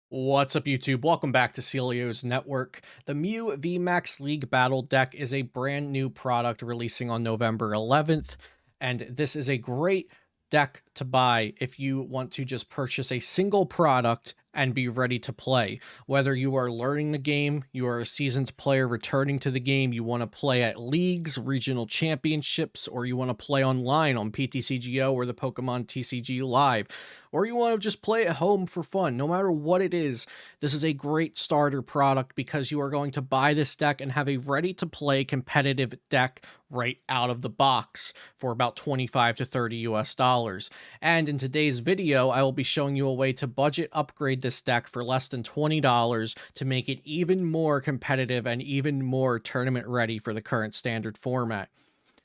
What's up, YouTube? Welcome back to Celio's Network. The MEW VMAX League Battle Deck is a brand new product releasing on November 11th, and this is a great deck to buy if you want to just purchase a single product and be ready to play. Whether you are learning the game, you are a seasoned player returning to the game, you want to play at leagues, regional championships, or you want to play online on ptcgo or the Pokemon TCG Live, or you want to just play at home for fun. No matter what it is, this is a great starter product because you are going to buy this deck and have a ready-to-play competitive deck right out of the box for about 25 to 30 US dollars. And in today's video, I will be showing you a way to budget upgrade this deck for less than $20 to make it even more competitive and even more tournament ready for the current standard format.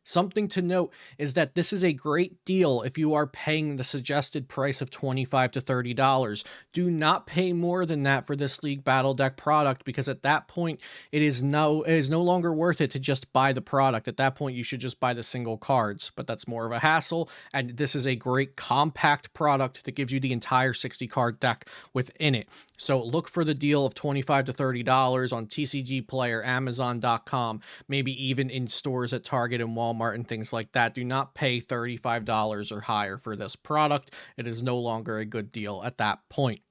Something to note is that this is a great deal if you are paying the suggested price of $25 to $30. Do not pay more than that for this League Battle Deck product, because at that point it is no longer worth it to just buy the product. At that point you should just buy the single cards, but that's more of a hassle, and this is a great compact product that gives you the entire 60 card deck within it. So look for the deal of $25 to $30 on TCG Player, Amazon.com, maybe even in stores at Target and Walmart and things like that. Do not pay $35 or higher for this product. It is no longer a good deal at that point.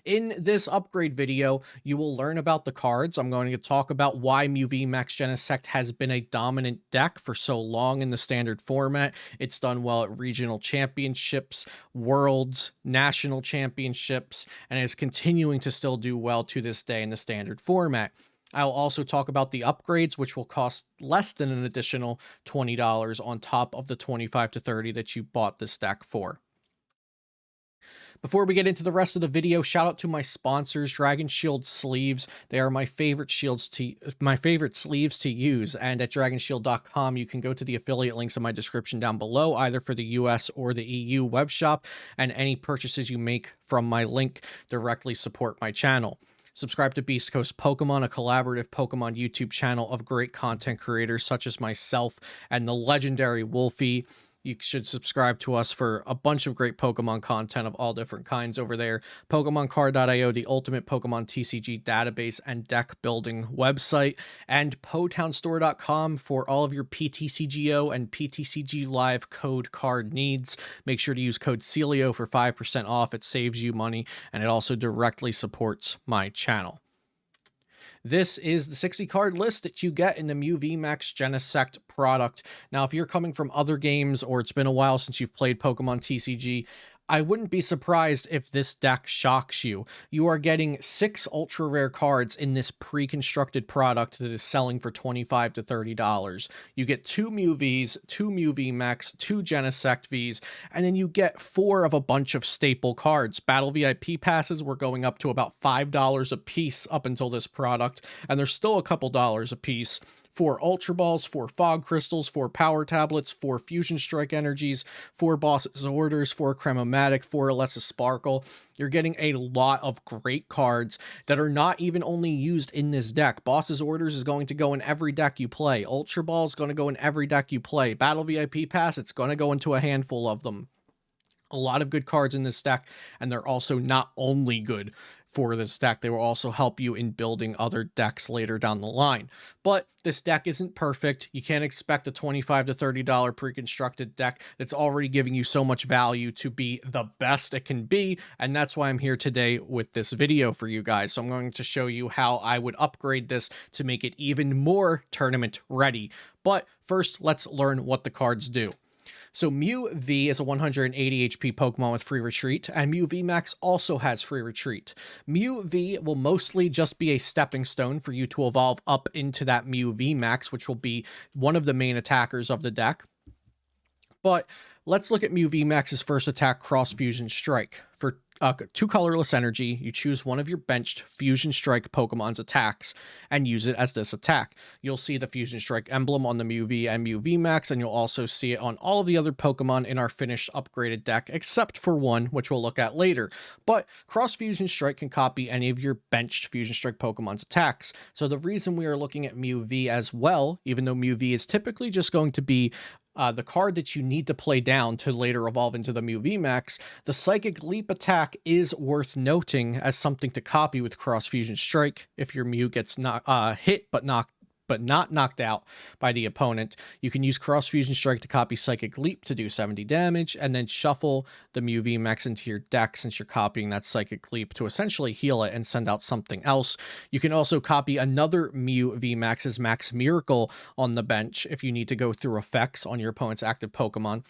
In this upgrade video, you will learn about the cards. I'm going to talk about why MEW VMAX Genesect has been a dominant deck for so long in the standard format. It's done well at regional championships, worlds, national championships, and is continuing to still do well to this day in the standard format. I'll also talk about the upgrades, which will cost less than an additional $20 on top of the $25 to $30 that you bought this deck for. Before we get into the rest of the video, shout out to my sponsors, Dragon Shield Sleeves. They are my favorite sleeves to use, and at dragonshield.com you can go to the affiliate links in my description down below, either for the US or the EU web shop, and any purchases you make from my link directly support my channel. Subscribe to Beast Coast Pokemon, a collaborative Pokemon YouTube channel of great content creators such as myself and the legendary Wolfie. You should subscribe to us for a bunch of great Pokemon content of all different kinds over there. PokemonCard.io, the ultimate Pokemon TCG database and deck building website, and PoTownStore.com for all of your ptcgo and ptcg live code card needs. Make sure to use code CELIO for 5% off. It saves you money, and it also directly supports my channel. This is the 60 card list that you get in the MEW VMAX Genesect product. Now, if you're coming from other games or it's been a while since you've played Pokemon TCG, I wouldn't be surprised if this deck shocks you. You are getting 6 ultra rare cards in this pre-constructed product that is selling for $25 to $30. You get 2 MEW Vs, 2 MEW VMAX, 2 Genesect Vs, and then you get 4 of a bunch of staple cards. Battle VIP passes were going up to about $5 a piece up until this product, and they're still a couple dollars a piece. 4 Ultra Balls, 4 Fog Crystals, 4 Power Tablets, 4 Fusion Strike Energies, 4 Boss's Orders, 4 Cremomatic, 4 Alessa Sparkle. You're getting a lot of great cards that are not even only used in this deck. Boss's Orders is going to go in every deck you play. Ultra Ball is going to go in every deck you play. Battle VIP Pass, it's going to go into a handful of them. A lot of good cards in this deck, and they're also not only good for this deck, they will also help you in building other decks later down the line. But this deck isn't perfect. You can't expect a $25 to $30 pre-constructed deck that's already giving you so much value to be the best it can be, and that's why I'm here today with this video for you guys. So I'm going to show you how I would upgrade this to make it even more tournament ready. But first, let's learn what the cards do. So MEW V is a 180 HP Pokemon with free retreat, and MEW VMAX also has free retreat. MEW V will mostly just be a stepping stone for you to evolve up into that MEW VMAX, which will be one of the main attackers of the deck. But let's look at MEW VMAX's first attack, Cross Fusion Strike. For 2 colorless energy, you choose one of your benched Fusion Strike Pokemon's attacks and use it as this attack. You'll see the Fusion Strike emblem on the MEW V and MEW VMAX, and you'll also see it on all of the other Pokemon in our finished upgraded deck, except for one, which we'll look at later. But Cross Fusion Strike can copy any of your benched Fusion Strike Pokemon's attacks. So the reason we are looking at MEW V as well, even though MEW V is typically just going to be the card that you need to play down to later evolve into the MEW VMAX, the Psychic Leap attack is worth noting as something to copy with Cross Fusion Strike. If your MEW gets hit but not knocked out by the opponent, you can use Cross Fusion Strike to copy Psychic Leap to do 70 damage, and then shuffle the MEW VMAX into your deck since you're copying that Psychic Leap to essentially heal it and send out something else. You can also copy another MEW VMAX's Max Miracle on the bench if you need to go through effects on your opponent's active Pokemon.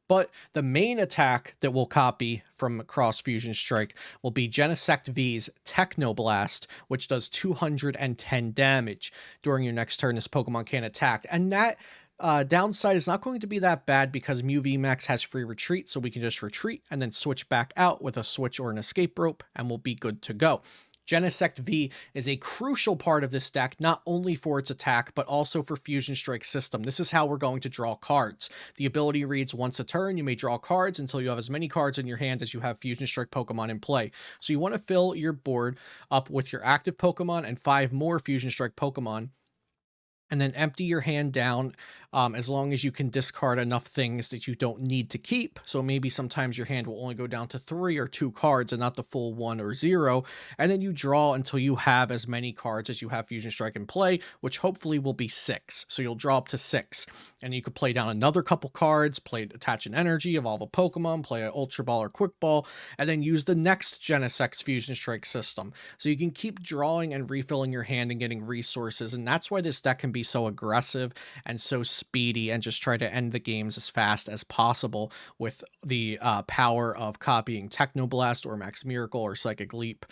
But the main attack that we'll copy from Cross Fusion Strike will be Genesect V's Technoblast, which does 210 damage. During your next turn, this Pokemon can't attack. And that downside is not going to be that bad because MEW VMAX has free retreat, so we can just retreat and then switch back out with a switch or an escape rope, and we'll be good to go. Genesect V is a crucial part of this deck, not only for its attack, but also for Fusion Strike system. This is how we're going to draw cards. The ability reads once a turn, you may draw cards until you have as many cards in your hand as you have Fusion Strike Pokemon in play. So you want to fill your board up with your active Pokemon and 5 more Fusion Strike Pokemon, and then empty your hand down as long as you can discard enough things that you don't need to keep. So maybe sometimes your hand will only go down to 3 or 2 cards and not the full 1 or 0. And then you draw until you have as many cards as you have Fusion Strike in play, which hopefully will be 6. So you'll draw up to 6. And you could play down another couple cards, play Attach an Energy, evolve a Pokemon, play an Ultra Ball or Quick Ball, and then use the next Genesect Fusion Strike system. So you can keep drawing and refilling your hand and getting resources. And that's why this deck can be so aggressive and so speedy and just try to end the games as fast as possible with the power of copying Technoblast or Max Miracle or Psychic Leap.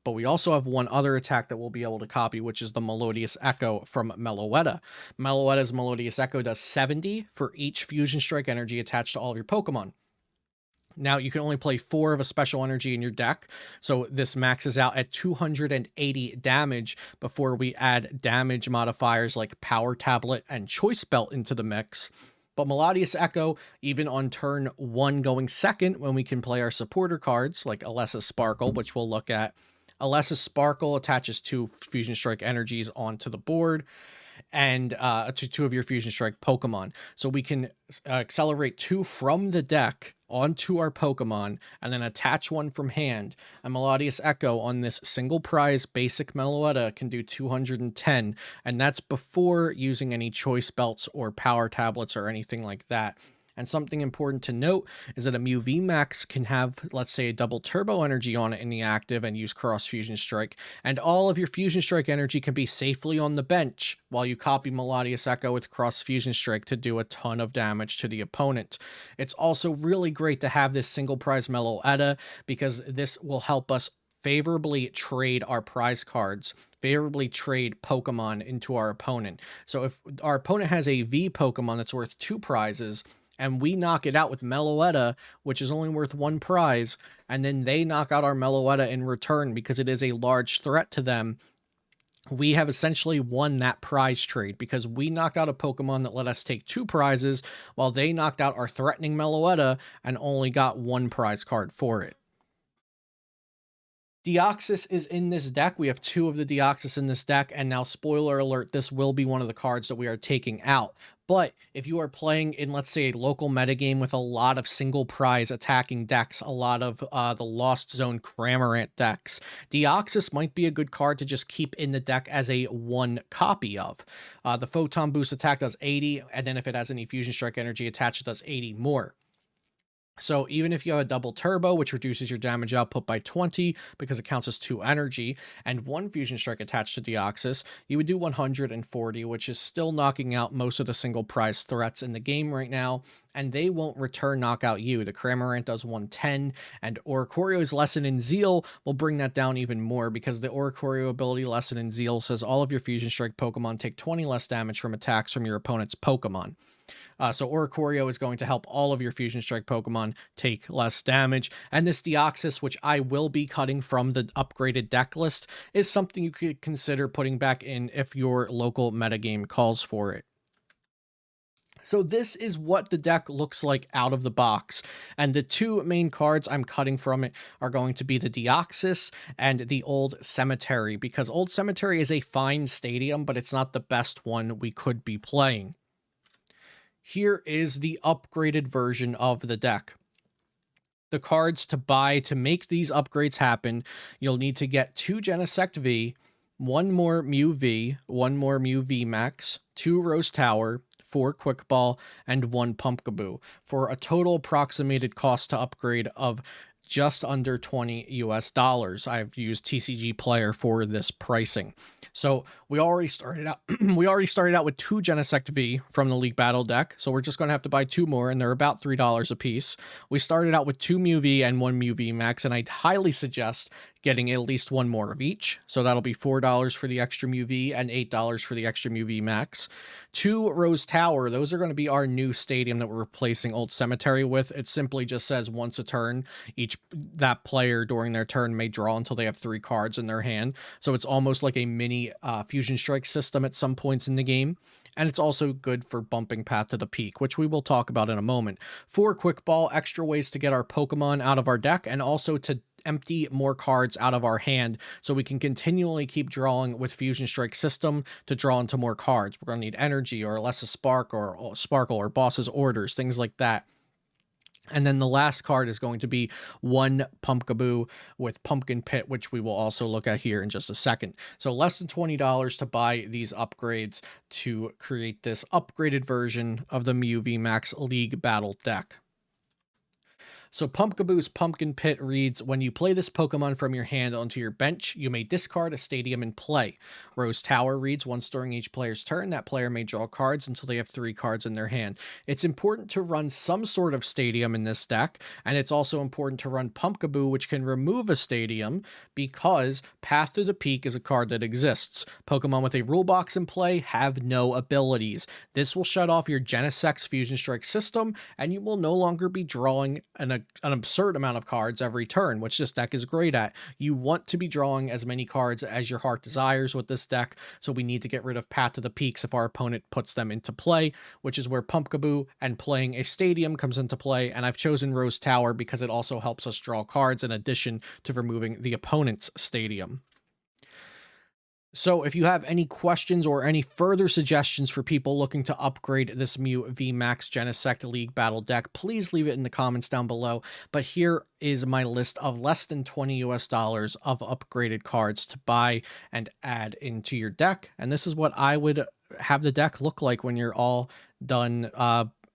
But we also have one other attack that we'll be able to copy, which is the Melodious Echo from Meloetta. Meloetta's Melodious Echo does 70 for each Fusion Strike energy attached to all of your Pokemon. Now, you can only play 4 of a special energy in your deck, so this maxes out at 280 damage before we add damage modifiers like Power Tablet and Choice Belt into the mix. But Melodious Echo, even on turn 1 going second, when we can play our supporter cards like Alessa's Sparkle, which we'll look at. Alessa's Sparkle attaches 2 Fusion Strike energies onto the board, and to 2 of your Fusion Strike Pokemon. So we can accelerate 2 from the deck onto our Pokemon and then attach 1 from hand. And Melodious Echo on this single prize basic Meloetta can do 210, and that's before using any choice belts or power tablets or anything like that. And something important to note is that a MEW VMAX can have, let's say, a double turbo energy on it in the active and use Cross Fusion Strike, and all of your Fusion Strike energy can be safely on the bench while you copy Melodious Echo with Cross Fusion Strike to do a ton of damage to the opponent. It's also really great to have this single prize Meloetta because this will help us favorably trade our prize cards, favorably trade Pokemon into our opponent. So if our opponent has a V Pokemon that's worth 2 prizes, and we knock it out with Meloetta, which is only worth 1 prize, and then they knock out our Meloetta in return because it is a large threat to them, we have essentially won that prize trade because we knocked out a Pokemon that let us take 2 prizes while they knocked out our threatening Meloetta and only got 1 prize card for it. Deoxys is in this deck. We have 2 of the Deoxys in this deck, and now, spoiler alert, this will be one of the cards that we are taking out. But if you are playing in, let's say, a local metagame with a lot of single prize attacking decks, a lot of the Lost Zone Cramorant decks, Deoxys might be a good card to just keep in the deck as a 1 copy of. The Photon Boost attack does 80, and then if it has any Fusion Strike energy attached, it does 80 more. So even if you have a double turbo, which reduces your damage output by 20 because it counts as 2 energy, and 1 Fusion Strike attached to Deoxys, you would do 140, which is still knocking out most of the single prize threats in the game right now, and they won't return knockout you. The Cramorant does 110, and Oricorio's Lesson in Zeal will bring that down even more because the Oricorio ability Lesson in Zeal says all of your Fusion Strike Pokemon take 20 less damage from attacks from your opponent's Pokemon. So Oricorio is going to help all of your Fusion Strike Pokemon take less damage. And this Deoxys, which I will be cutting from the upgraded deck list, is something you could consider putting back in if your local metagame calls for it. So this is what the deck looks like out of the box, and the 2 main cards I'm cutting from it are going to be the Deoxys and the Old Cemetery, because Old Cemetery is a fine stadium, but it's not the best one we could be playing. Here is the upgraded version of the deck. The cards to buy to make these upgrades happen, you'll need to get 2 Genesect V, 1 more MEW V, 1 more MEW VMAX, 2 Rose Tower, 4 Quick Ball, and 1 Pumpkaboo, for a total approximated cost to upgrade of just under $20 US. I've used TCG Player for this pricing. So we already started out with 2 Genesect V from the League Battle deck. So we're just going to have to buy 2 more, and they're about $3 a piece. We started out with 2 MEW V and 1 MEW VMAX, and I'd highly suggest getting at least 1 more of each. So that'll be $4 for the extra MEW V and $8 for the extra MEW VMAX. 2 Rose Tower, those are going to be our new stadium that we're replacing Old Cemetery with. It simply just says once a turn, that player during their turn may draw until they have 3 cards in their hand. So it's almost like a mini Fusion Strike system at some points in the game. And it's also good for bumping Path to the Peak, which we will talk about in a moment. 4 Quick Ball, extra ways to get our Pokemon out of our deck, and also to empty more cards out of our hand so we can continually keep drawing with Fusion Strike system to draw into more cards. We're going to need energy or less Sparkle or Boss's Orders, things like that. And then the last card is going to be 1 Pumpkaboo with Pumpkin Pit, which we will also look at here in just a second. So less than $20 to buy these upgrades to create this upgraded version of the MEW VMAX League Battle deck. So Pumpkaboo's Pumpkin Pit reads, when you play this Pokemon from your hand onto your bench, you may discard a stadium in play. Rose Tower reads, once during each player's turn, that player may draw cards until they have 3 cards in their hand. It's important to run some sort of stadium in this deck, and it's also important to run Pumpkaboo, which can remove a stadium, because Path to the Peak is a card that exists. Pokemon with a rule box in play have no abilities. This will shut off your Genesect's Fusion Strike system, and you will no longer be drawing an absurd amount of cards every turn, which this deck is great at. You want to be drawing as many cards as your heart desires with this deck, so we need to get rid of Path to the Peaks if our opponent puts them into play, which is where Pumpkaboo and playing a stadium comes into play, and I've chosen Rose Tower because it also helps us draw cards in addition to removing the opponent's stadium. So if you have any questions or any further suggestions for people looking to upgrade this MEW VMAX Genesect League Battle deck, please leave it in the comments down below. But here is my list of less than $20 of upgraded cards to buy and add into your deck. And this is what I would have the deck look like when you're all done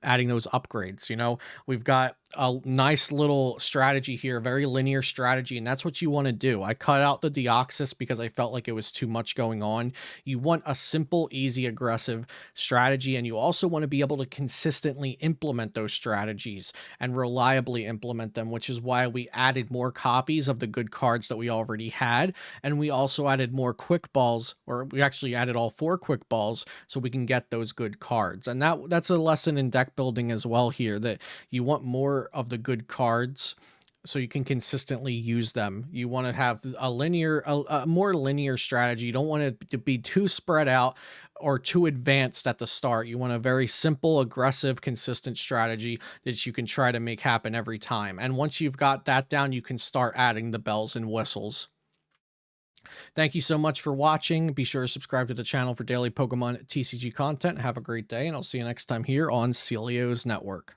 adding those upgrades. You know, we've got a nice little strategy here, very linear strategy, and that's what you want to do. I cut out the Deoxys because I felt like it was too much going on. You want a simple, easy, aggressive strategy, and you also want to be able to consistently implement those strategies and reliably implement them, which is why we added more copies of the good cards that we already had, and we also added more quick balls, or we actually added all 4 quick balls so we can get those good cards. And that's a lesson in deck building as well here, that you want more of the good cards so you can consistently use them. You want to have a more linear strategy. You don't want it to be too spread out or too advanced at the start. You want a very simple, aggressive, consistent strategy that you can try to make happen every time. And once you've got that down, you can start adding the bells and whistles. Thank you so much for watching. Be sure to subscribe to the channel for daily Pokemon TCG content. Have a great day, and I'll see you next time here on Celio's Network.